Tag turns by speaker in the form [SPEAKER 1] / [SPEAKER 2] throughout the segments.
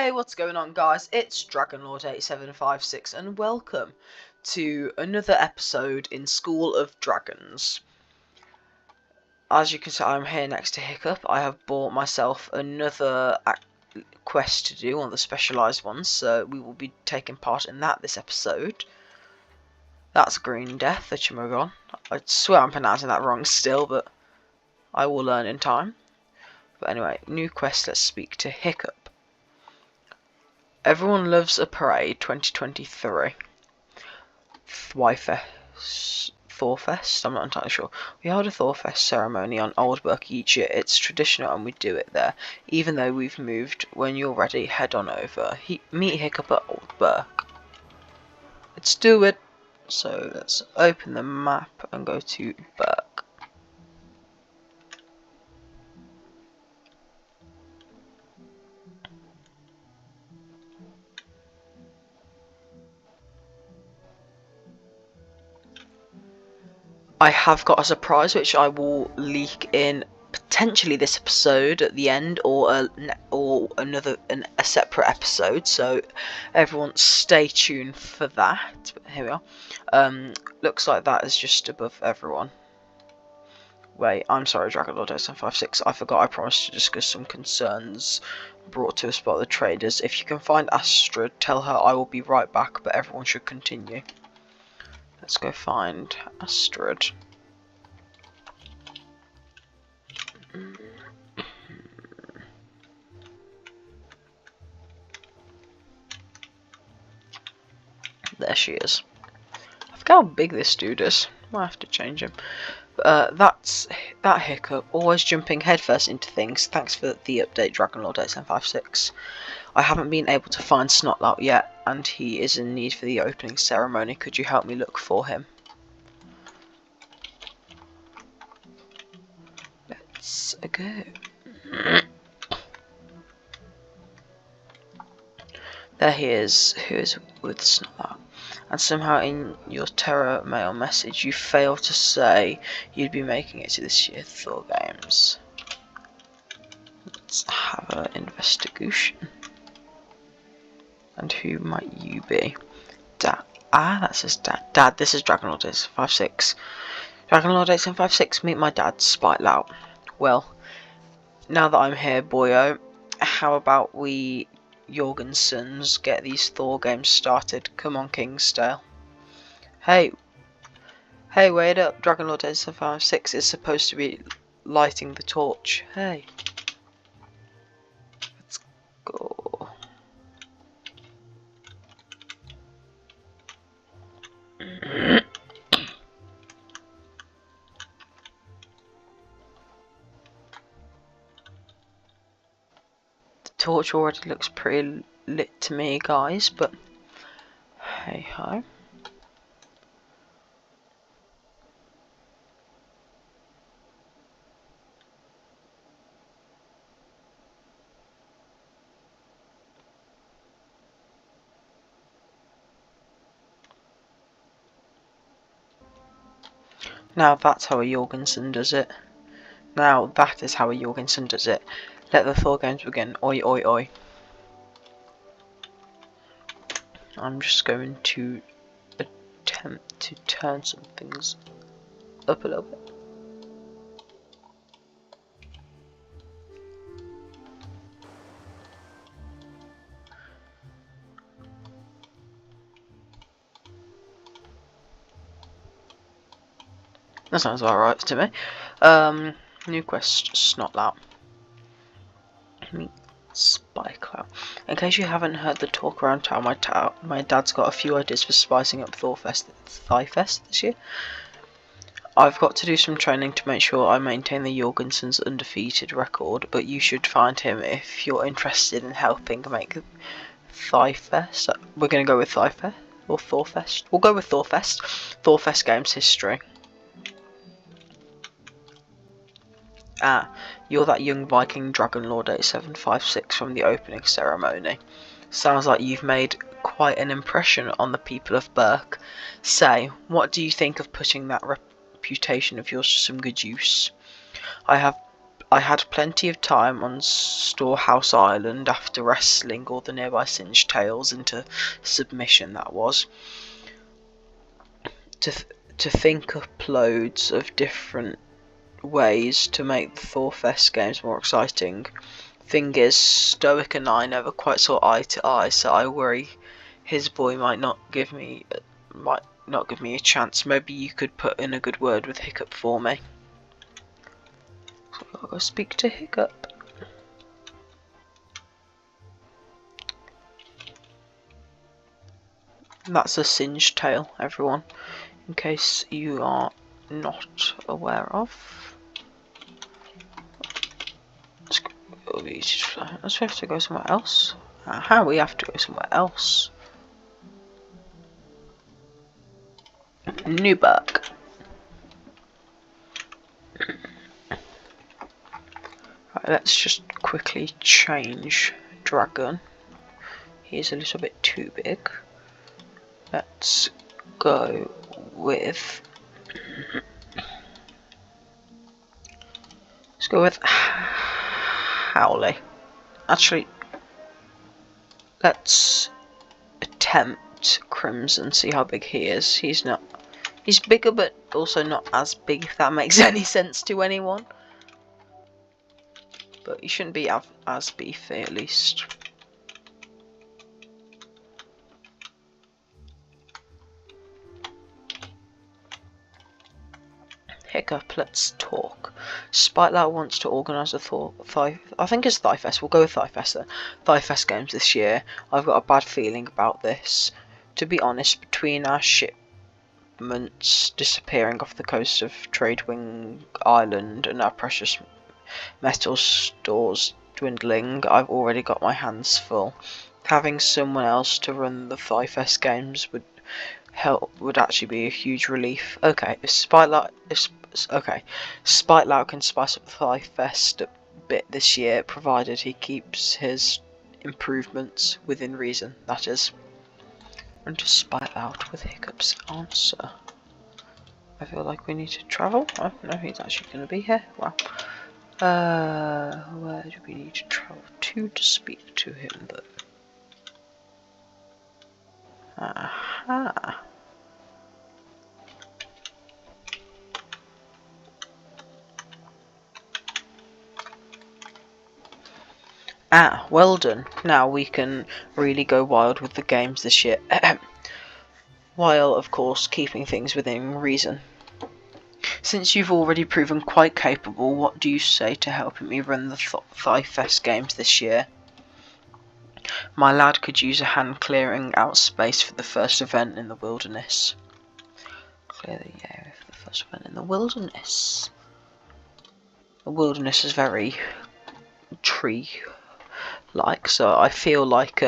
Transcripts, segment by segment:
[SPEAKER 1] Hey, what's going on, guys? It's DragonLord8756 and welcome to another episode in School of Dragons. As you can see, I'm here next to Hiccup. I have bought myself another quest to do, one of the specialised ones, so we will be taking part in that this episode. That's Green Death, the Chimagon. I swear I'm pronouncing that wrong still, but I will learn in time. But anyway, new quest, let's speak to Hiccup. Everyone Loves a Parade 2023. Thor Fest? I'm not entirely sure. We hold a Thor Fest ceremony on Old Burke each year. It's traditional and we do it there. Even though we've moved, when you're ready, head on over. Meet Hiccup at Old Burke. Let's do it. So let's open the map and go to Burke. I have got a surprise which I will leak in potentially this episode at the end, or a separate episode. So everyone, stay tuned for that. But here we are. Looks like that is just above everyone. Wait, I'm sorry, DragonLord8756. I forgot. I promised to discuss some concerns brought to us by the traders. If you can find Astrid, tell her I will be right back. But everyone should continue. Let's go find Astrid. There she is. I forget how big this dude is. Might have to change him. That's that Hiccup, always jumping headfirst into things. Thanks for the update, DragonLord8756. I haven't been able to find Snotlout yet, and he is in need for the opening ceremony. Could you help me look for him? Let's go. There he is. Who is with Snotlout? And somehow in your Terra Mail message you failed to say you'd be making it to this year's Thor Games. Let's have an investigation. And who might you be? Dad. Ah, that says Dad. Dad, this is DragonLord8756. DragonLord8756, meet my dad, Snotlout. Well, now that I'm here, boyo, how about we Jorgensons get these Thor games started? Come on, Kingsdale. Hey, wait up. DragonLord8756 is supposed to be lighting the torch. Hey. Let's go. Torch already looks pretty lit to me, guys, but hey ho. Now that's how a Jorgenson does it. Now that is how a Jorgenson does it. Let the Thor games begin. Oi, oi, oi. I'm just going to attempt to turn some things up a little bit. That sounds alright to me. New quest, Snotlout. Meet Spikeout. In case you haven't heard the talk around town, my dad's got a few ideas for spicing up Thawfest this year. I've got to do some training to make sure I maintain the Jorgenson's undefeated record, but you should find him if you're interested in helping make Thawfest. We're going to go with Thawfest or Thawfest. We'll go with Thawfest. Thawfest games history. Ah, you're that young Viking DragonLord8756 from the opening ceremony. Sounds like you've made quite an impression on the people of Burke. Say, what do you think of putting that reputation of yours to some good use? I I had plenty of time on Storehouse Island after wrestling all the nearby Singed Tails into submission, that was, to think up loads of different ways to make the Thor Fest games more exciting. Thing is, Stoic and I never quite saw eye to eye, so I worry his boy might not give me a chance. Maybe you could put in a good word with Hiccup for me. So I'll go speak to Hiccup. That's a Singed Tail, everyone, in case you are not aware of. Let's have to go somewhere else. Aha, we have to go somewhere else. Newburgh. Right, let's just quickly change Dragon. He's a little bit too big. Let's go with Howley. Actually, let's attempt Crimson, see how big he is. He's bigger, but also not as big, if that makes any sense to anyone. But he shouldn't be as beefy, at least. Hiccup, let's talk. Spitelout wants to organise a I think it's Thawfest. We'll go with Thawfest then. Thawfest games this year. I've got a bad feeling about this. To be honest, between our shipments disappearing off the coast of Tradewing Island and our precious metal stores dwindling, I've already got my hands full. Having someone else to run the Thawfest games would actually be a huge relief. Okay, Spitelout can spice up the Thawfest a bit this year, provided he keeps his improvements within reason, that is. And to Spitelout with Hiccup's answer. I feel like we need to travel. Oh, no, he's actually going to be here. Wow. Where do we need to travel to speak to him, though? Aha. Ah, well done. Now we can really go wild with the games this year. While, of course, keeping things within reason. Since you've already proven quite capable, what do you say to helping me run the Thawfest games this year? My lad could use a hand clearing out space for the first event in the wilderness. Clear the area for the first event in the wilderness. The wilderness is very tree-like, so I feel like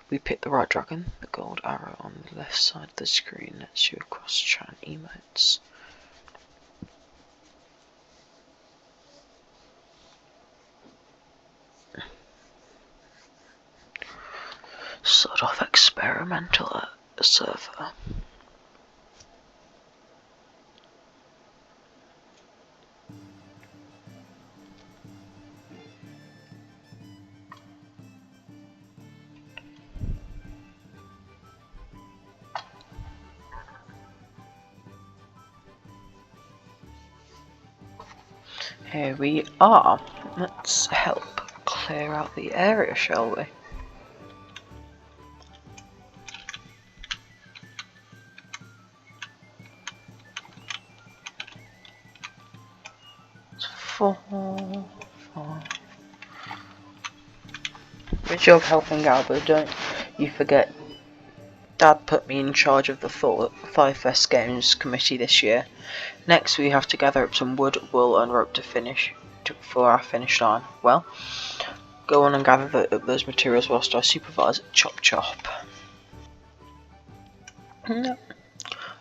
[SPEAKER 1] we picked the right dragon. The gold arrow on the left side of the screen lets you across chat emotes. Sort of experimental server. Here we are. Let's help clear out the area, shall we? Four. Good job helping out, but don't you forget Dad put me in charge of the Thawfest Games committee this year. Next we have to gather up some wood, wool and rope for our finish line. Well, go on and gather up those materials whilst I supervise Chop Chop. No.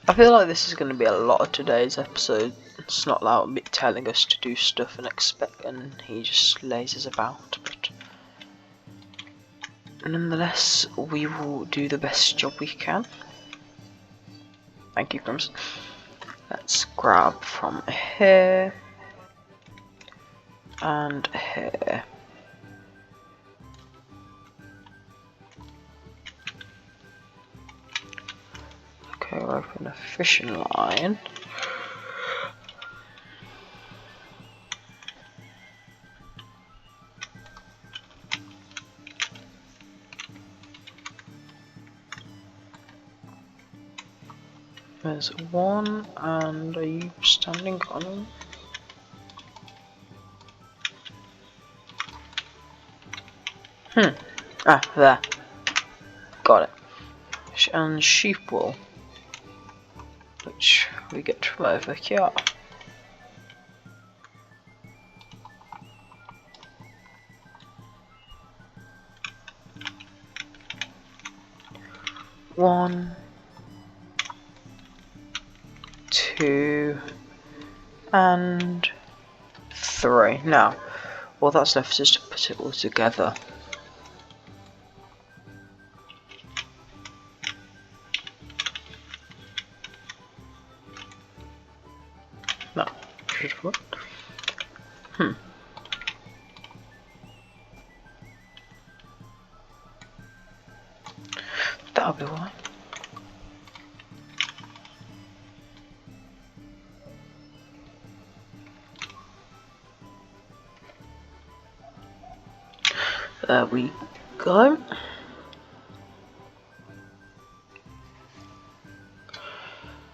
[SPEAKER 1] I feel like this is going to be a lot of today's episode. Snotlout telling us to do stuff and he just lazes about. But nonetheless, we will do the best job we can. Thank you, Crimson. Let's grab from here. and here. Okay, we'll open a fishing line. There's one, and are you standing on him? Ah, there. Got it. And sheep wool, which we get from over here. One, two, and three. Now, all that's left is to put it all together. No, should work. That'll be why. There we go.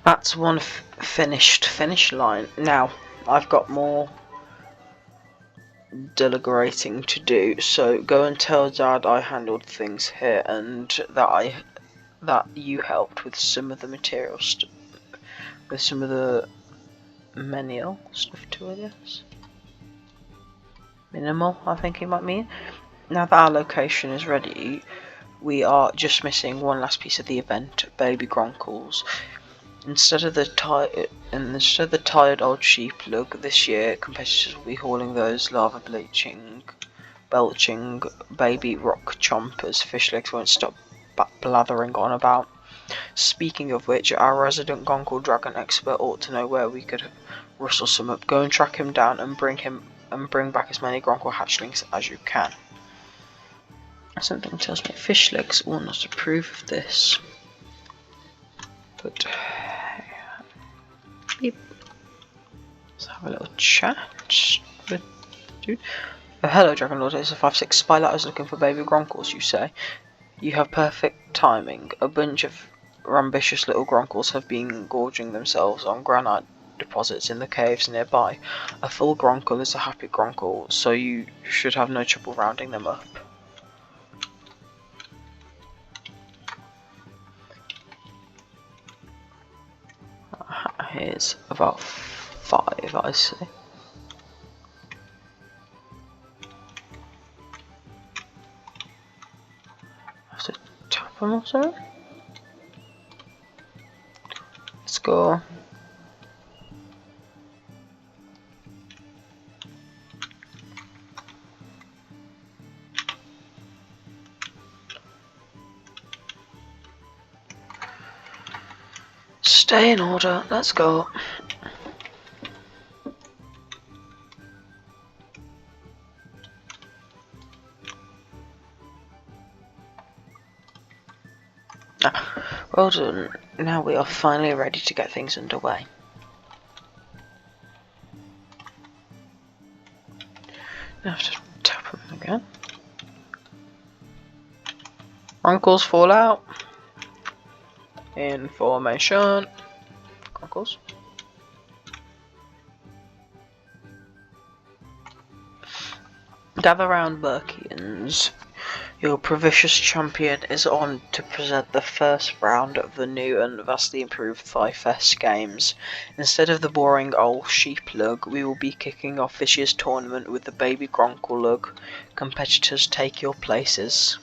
[SPEAKER 1] That's one finished finish line. Now, I've got more deliberating to do, so go and tell Dad I handled things here and that you helped with some of the materials, with some of the menial stuff too, I guess. Minimal, I think he might mean. Now that our location is ready, we are just missing one last piece of the event, baby Gronckles. Instead of the tired old sheep look this year, competitors will be hauling those lava belching baby rock chompers. Fish legs won't stop blathering on about. Speaking of which, our resident Gronckle dragon expert ought to know where we could rustle some up. Go and track him down and bring back as many Gronckle hatchlings as you can. Something tells me fish legs will not approve of this. But beep. Let's have a little chat with dude. Oh, hello, Dragon Lord. It's a 5-6 Spylight is looking for baby Gronckles, you say? You have perfect timing. A bunch of ambitious little Gronckles have been gorging themselves on granite deposits in the caves nearby. A full Gronckle is a happy Gronckle, so you should have no trouble rounding them up. Here's about 5, I see. Have to tap them or something? Let's go. Stay in order, let's go. Well done. Now we are finally ready to get things underway. Now I have to tap them again. Gronckles fall out. In formation. Gronckles. Gather round, Burkians. Your precious champion is on to present the first round of the new and vastly improved Thawfest games. Instead of the boring old sheep lug, we will be kicking off this year's tournament with the baby Gronckle lug. Competitors, take your places.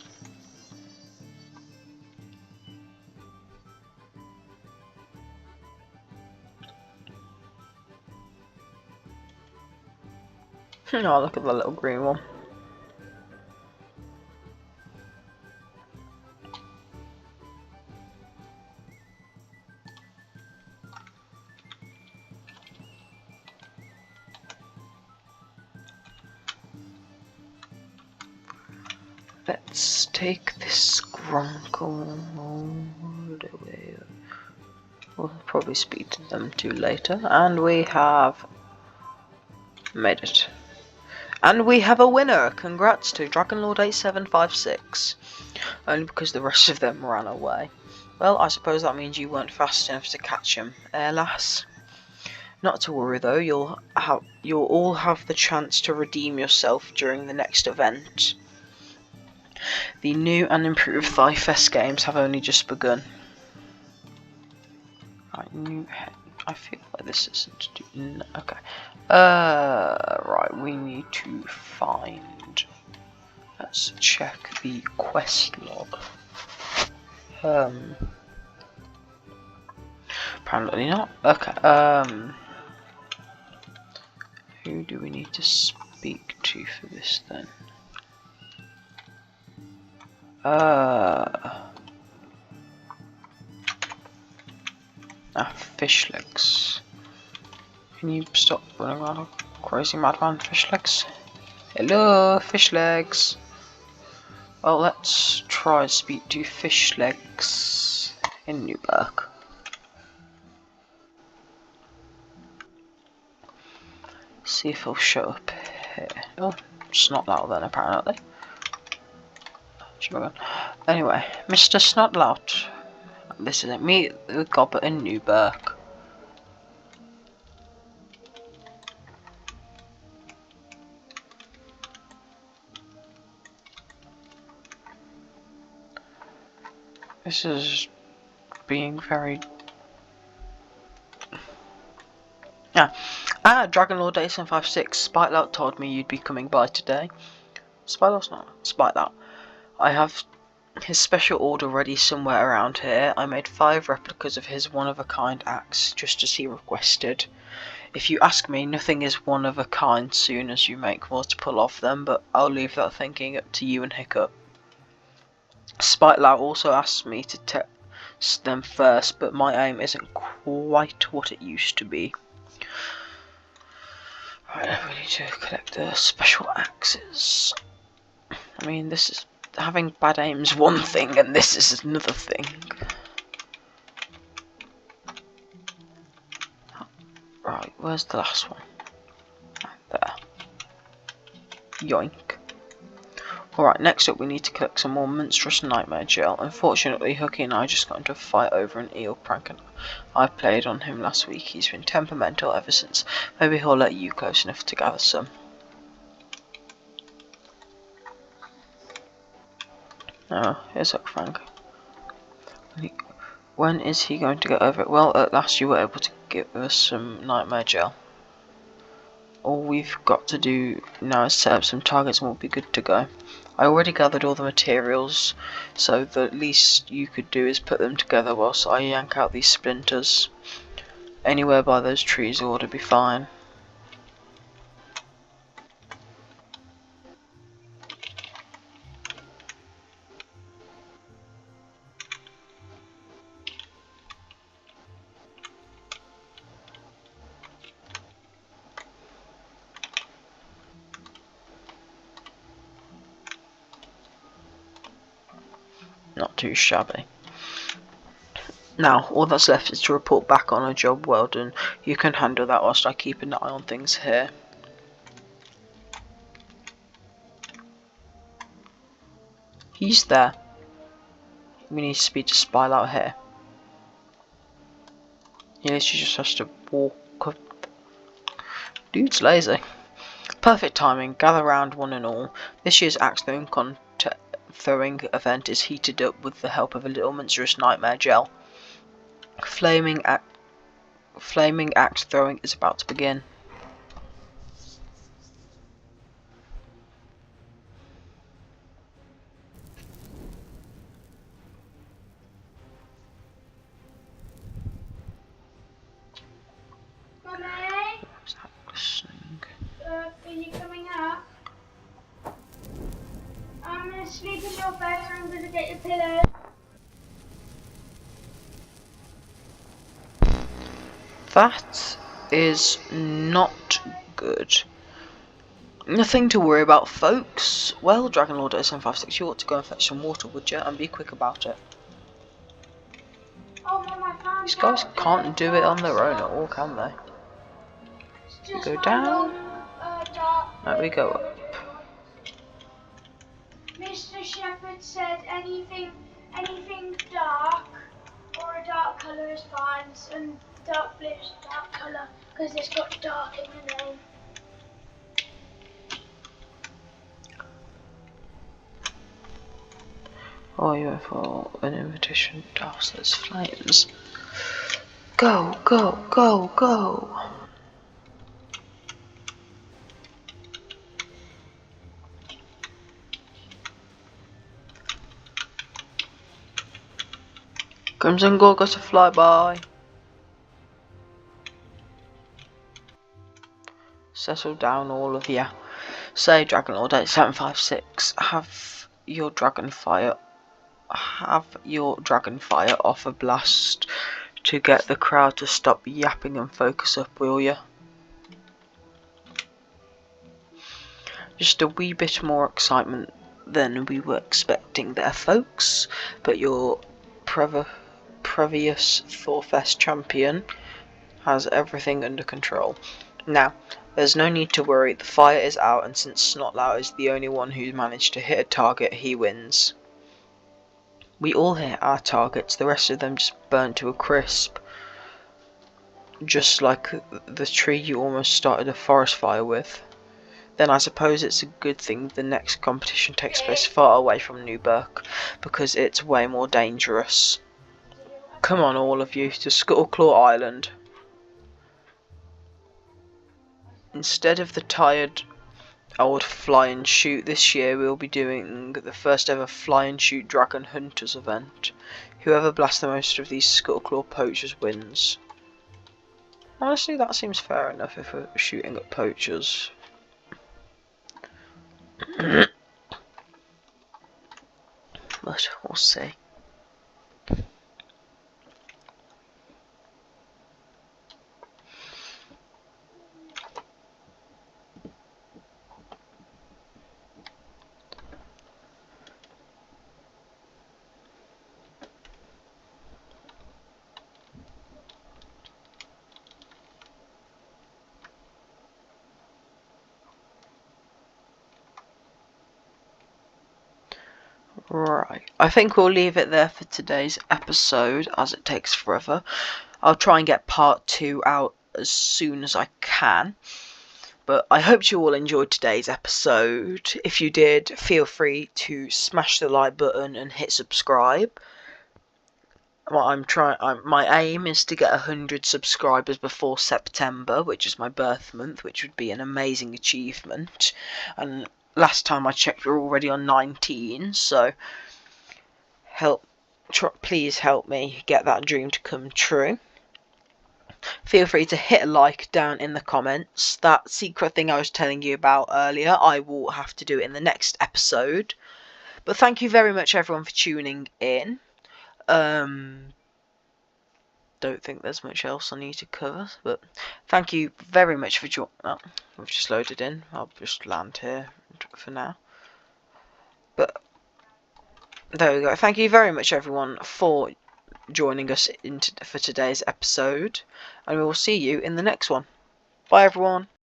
[SPEAKER 1] Oh, look at the little green one. let's take this Gronckle all the way. We'll probably speak to them too later, and we have made it. And we have a winner! Congrats to Dragonlord8756. Only because the rest of them ran away. Well, I suppose that means you weren't fast enough to catch him, lass. Not to worry though, you'll all have the chance to redeem yourself during the next event. The new and improved Thawfest games have only just begun. I feel like this isn't no, okay. Right, we need to find. Let's check the quest log. Apparently not. Okay. Who do we need to speak to for this then? Fish legs. Can you stop running around like crazy madman, fish legs? Hello, fish legs. Well, let's try and speak to fish legs in Newburgh. See if he'll show up here. Oh, Snotlout then apparently. Anyway, Mr. Snotlout. This isn't me with Gobbert in Newburgh. This is being very... Dragonlord8756, Snotlout told me you'd be coming by today. Snotlout's not. Snotlout. I have his special order ready somewhere around here. I made 5 replicas of his one-of-a-kind axe, just as he requested. If you ask me, nothing is one-of-a-kind soon as you make multiple of them, but I'll leave that thinking up to you and Hiccup. Snotlout also asked me to test them first, but my aim isn't quite what it used to be. Right, we need to collect the special axes. I mean, this is... having bad aim's one thing, and this is another thing. Right, where's the last one? There. Yoink. Alright, next up we need to collect some more monstrous nightmare gel. Unfortunately, Hooky and I just got into a fight over an eel prank, and I played on him last week. He's been temperamental ever since. Maybe he'll let you close enough to gather some. Oh, here's Hook Frank. When is he going to get over it? Well, at last you were able to give us some nightmare gel. All we've got to do now is set up some targets and we'll be good to go. I already gathered all the materials, so the least you could do is put them together whilst I yank out these splinters. Anywhere by those trees ought to be fine. Not too shabby. Now, all that's left is to report back on a job well done. You can handle that whilst I keep an eye on things here. He's there. We need to speak to Snotlout here. He literally just has to walk up. Dude's lazy. Perfect timing. Gather round one and all. This year's axe throwing event is heated up with the help of a little monstrous nightmare gel. Flaming axe throwing is about to begin.
[SPEAKER 2] Mummy? Are you coming up? I'm going to sleep in your bed and I'm going to get your pillow.
[SPEAKER 1] That is not good. Nothing to worry about, folks. Well, Dragon Lord 756, you ought to go and fetch some water, would you? And be quick about it.
[SPEAKER 2] Oh, Mum, I found
[SPEAKER 1] These guys
[SPEAKER 2] out
[SPEAKER 1] can't do it on their own at all, can they? We go down. Right, we go up.
[SPEAKER 2] Mr. Shepherd said anything dark or a dark colour is fine, and dark blue is a dark colour because it's got dark in the name.
[SPEAKER 1] Oh, you went for an invitation to Dousler's Flames. Go, go, go, go! Crimson Gore got a flyby. Settle down, all of you. Say, Dragon Lord 8756, have your dragon fire off a blast to get the crowd to stop yapping and focus up, will you? Just a wee bit more excitement than we were expecting there, folks, but your previous Thor Fest champion has everything under control. Now, there's no need to worry, the fire is out, and since Snotlout is the only one who's managed to hit a target, he wins. We all hit our targets, the rest of them just burnt to a crisp. Just like the tree you almost started a forest fire with. Then I suppose it's a good thing the next competition takes place far away from Newburgh, because it's way more dangerous. Come on, all of you, to Scuttleclaw Island. Instead of the tired old fly and shoot, this year we'll be doing the first ever fly and shoot Dragon Hunters event. Whoever blasts the most of these Scuttleclaw poachers wins. Honestly, that seems fair enough if we're shooting at poachers. But we'll see. Right, I think we'll leave it there for today's episode, as it takes forever. I'll try and get part 2 out as soon as I can. But I hope you all enjoyed today's episode. If you did, feel free to smash the like button and hit subscribe. My aim is to get 100 subscribers before September, which is my birth month, which would be an amazing achievement. And last time I checked, we're already on 19, so please help me get that dream to come true. Feel free to hit a like down in the comments. That secret thing I was telling you about earlier, I will have to do it in the next episode. But thank you very much, everyone, for tuning in. Don't think there's much else I need to cover, but thank you very much for joining. Oh, we've just loaded in. I'll just land here for now. But there we go. Thank you very much, everyone, for joining us for today's episode, and we will see you in the next one. Bye, everyone.